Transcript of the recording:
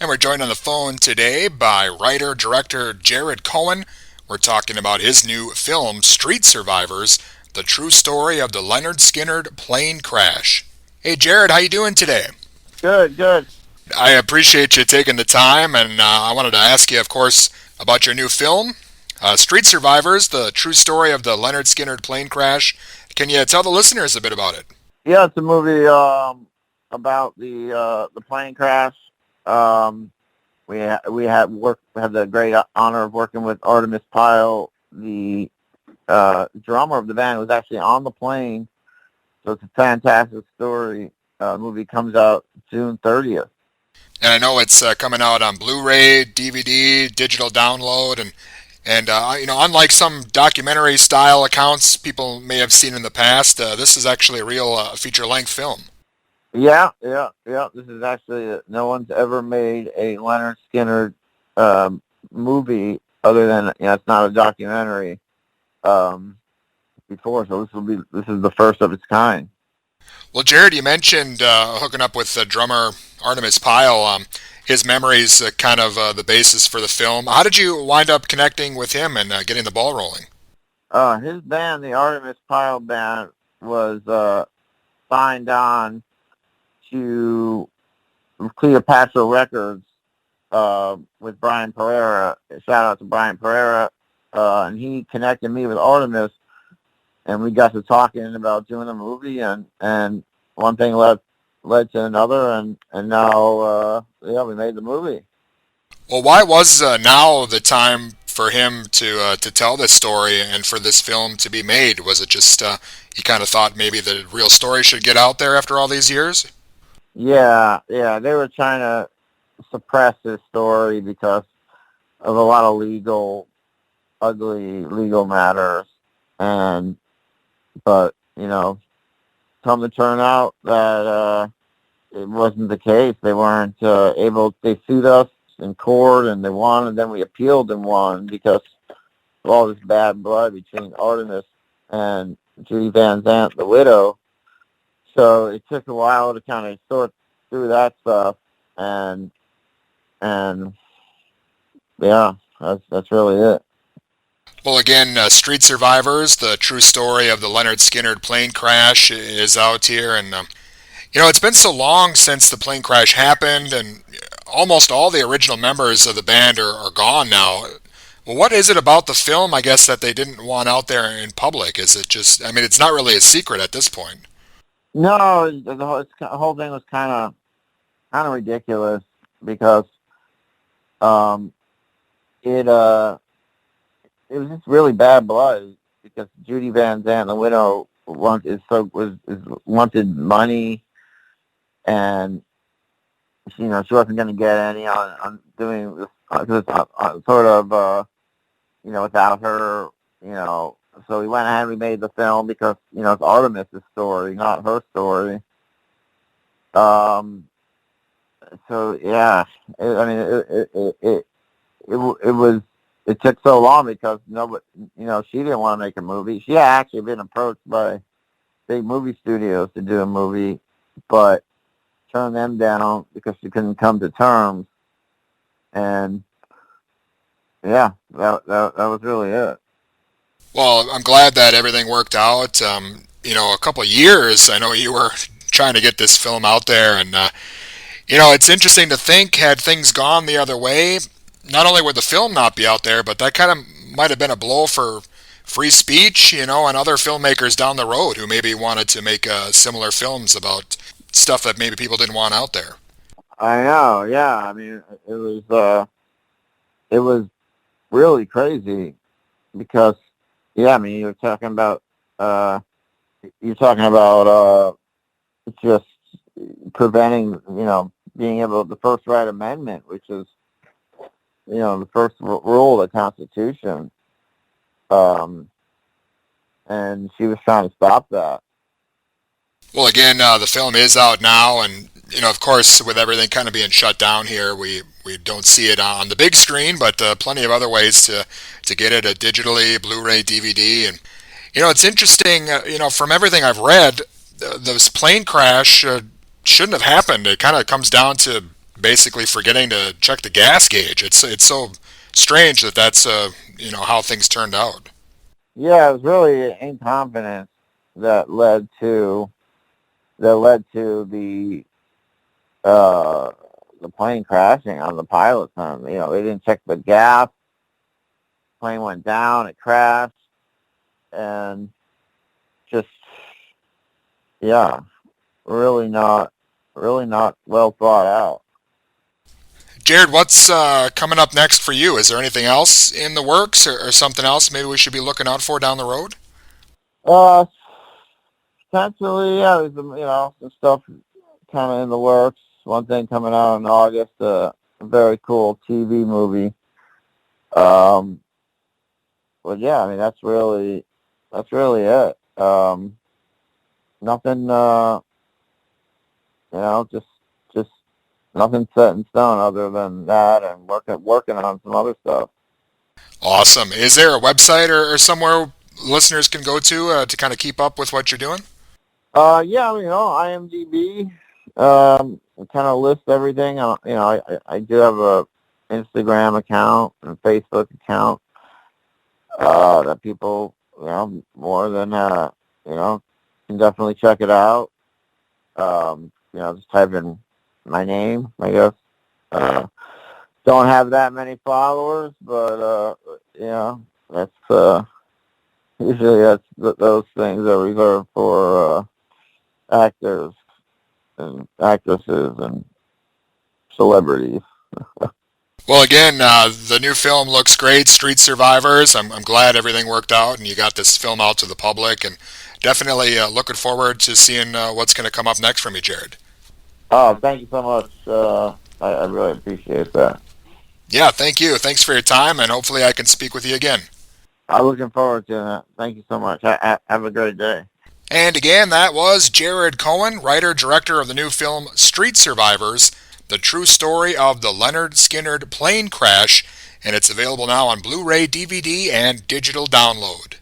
And we're joined on the phone today by writer-director Jared Cohen. We're talking about his new film, Street Survivors, the true story of the Lynyrd Skynyrd Plane Crash. Hey Jared, how you doing today? Good, good. I appreciate you taking the time, and I wanted to ask you, of course, about your new film, Street Survivors, the true story of the Lynyrd Skynyrd Plane Crash. Can you tell the listeners a bit about it? Yeah, it's a movie about the plane crash. Um, we had the great honor of working with Artemis Pyle, the drummer of the band, who was actually on the plane. So it's a fantastic story. Movie comes out June 30th. And I know it's coming out on Blu-ray, DVD, digital download, and unlike some documentary style accounts people may have seen in the past, this is actually a real feature-length film. Yeah, yeah, yeah. This is actually no one's ever made a Leonard Skinner movie other than it's not a documentary um, before. So this is the first of its kind. Well, Jared, you mentioned hooking up with drummer Artemis Pyle. His memories kind of the basis for the film. How did you wind up connecting with him and getting the ball rolling? His band, the Artemis Pyle Band, was signed on to Cleopatra Records with Brian Pereira. Shout out to Brian Pereira, and he connected me with Artemis, and we got to talking about doing a movie, and one thing led to another, and now yeah, we made the movie. Well, why was now the time for him to tell this story and for this film to be made? Was it just he kind of thought maybe the real story should get out there after all these years? Yeah, yeah, they were trying to suppress this story because of a lot of ugly legal matters, and but come to turn out that it wasn't the case. They weren't able. They sued us in court, and they won, and then we appealed and won because of all this bad blood between Artemis and Judy Van Zant, the widow. So it took a while to kind of sort through that stuff, and and yeah, that's really it. Well, again, Street Survivors, the true story of the Lynyrd Skynyrd plane crash, is out here, and it's been so long since the plane crash happened, and almost all the original members of the band are gone now. Well, what is it about the film, I guess, that they didn't want out there in public? Is it just, I mean, it's not really a secret at this point. No, the whole thing was kind of ridiculous because um, it it was just really bad blood because Judy Van Zandt, the widow, wanted money, and she wasn't going to get any on doing this sort of without her. you know so we went ahead and we made the film because it's Artemis' story, not her story. Um, so yeah, I mean it was it took so long because nobody, she didn't want to make a movie. She had actually been approached by big movie studios to do a movie, but turned them down because she couldn't come to terms. And yeah, that was really it. Well, I'm glad that everything worked out. A couple of years, I know you were trying to get this film out there, and it's interesting to think had things gone the other way, not only would the film not be out there, but that kind of might have been a blow for free speech, and other filmmakers down the road who maybe wanted to make similar films about stuff that maybe people didn't want out there. I know, yeah. I mean, it was really crazy because, yeah, I mean, uh, you're talking about just preventing, being able the first right amendment, which is, the first rule of the Constitution. Um, and she was trying to stop that. Well, again, the film is out now, and of course, with everything kind of being shut down here, we don't see it on the big screen, but plenty of other ways to get it digitally, Blu-ray, DVD, and it's interesting. From everything I've read, this plane crash shouldn't have happened. It kind of comes down to basically forgetting to check the gas gauge. It's so strange that that's how things turned out. Yeah, it was really incompetence that led to uh the plane crashing on the pilot's end. They didn't check the gas. Plane went down. It crashed, and just yeah, really not well thought out. Jared, what's coming up next for you? Is there anything else in the works, or something else maybe we should be looking out for down the road? Uh, Potentially, yeah. There's some stuff kind of in the works. One thing coming out in August, a very cool TV movie. Um, but yeah, I mean that's really it. Nothing. Just nothing set in stone other than that, and working on some other stuff. Awesome. Is there a website or somewhere listeners can go to kind of keep up with what you're doing? Yeah, IMDb. Kind of list everything. I do have a Instagram account and Facebook account. That people, more than can definitely check it out. Just type in my name, I guess. Uh, don't have that many followers, but that's usually those things are reserved for actors and actresses and celebrities. Well, again, the new film looks great, Street Survivors. I'm glad everything worked out and you got this film out to the public, and definitely looking forward to seeing what's going to come up next from you, Jared. Oh, thank you so much. I really appreciate that. Yeah, thank you. Thanks for your time, and hopefully I can speak with you again. I'm looking forward to it. Thank you so much. Have a great day. And again, that was Jared Cohen, writer director of the new film Street Survivors, the true story of the Lynyrd Skynyrd Plane Crash, and it's available now on Blu ray, DVD, and digital download.